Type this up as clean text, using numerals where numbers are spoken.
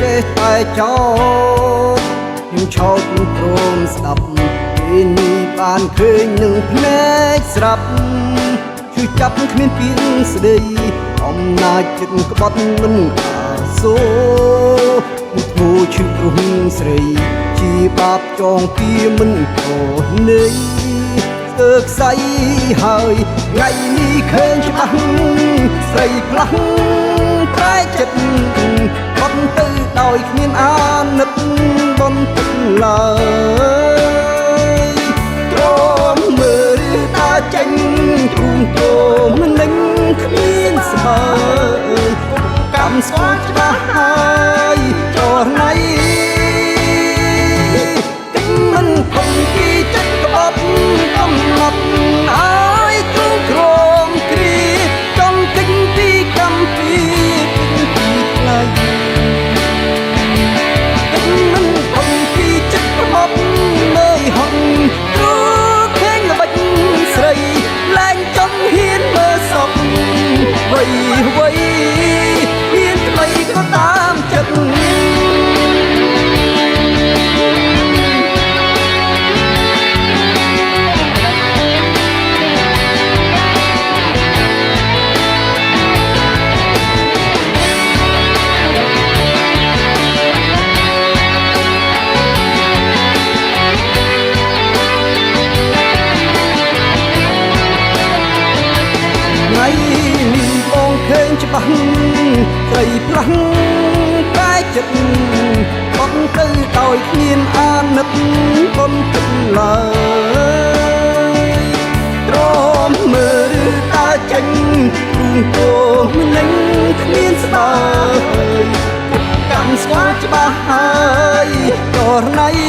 ចេះតែចោលខ្ញុំឆោតព្រមស្ដាប់ពេលនេះបានឃើញនឹងភ្នែកស្រាប់ជួយចាប់គ្មានពីស្ដីអំណាចចិត្តក្បត់មិនអាសូរធូរឈឺព្រោះស្រីជាបាបចងពីមិនខុសនៃស្ទើខ្សៃហើយថ្ងៃនេះឃើញច្បាស់ស្រីផ្លាស់ប្រែចិត្តបន់ទៅដោយគ្មានអាណិតបន់ទឹកឡើយទ្រាំមើលតាចេញទ្រូងទ្រមនឹងគ្មានស្មើកម្មស្គាល់ច្បាស់ហើយចរណៃទិញមិនគំពីចិត្តក្បត់កំណត់ឲ្យទ្រូងទ្រមគ្រាចង់ទិញពីកម្មពីវ័យមានថ្មីក៏តាមចិត្តឃើញច្បាស់ស្រីផ្លាស់ប្រែចិត្តបន់ទៅដោយគ្មានអាណិតបន់ទឹកឡើយទ្រាំមើលតាចេញរូងគោមិននឹងគ្មានស្ដាយកម្មស្គាល់ច្បាស់ហើយចរណៃ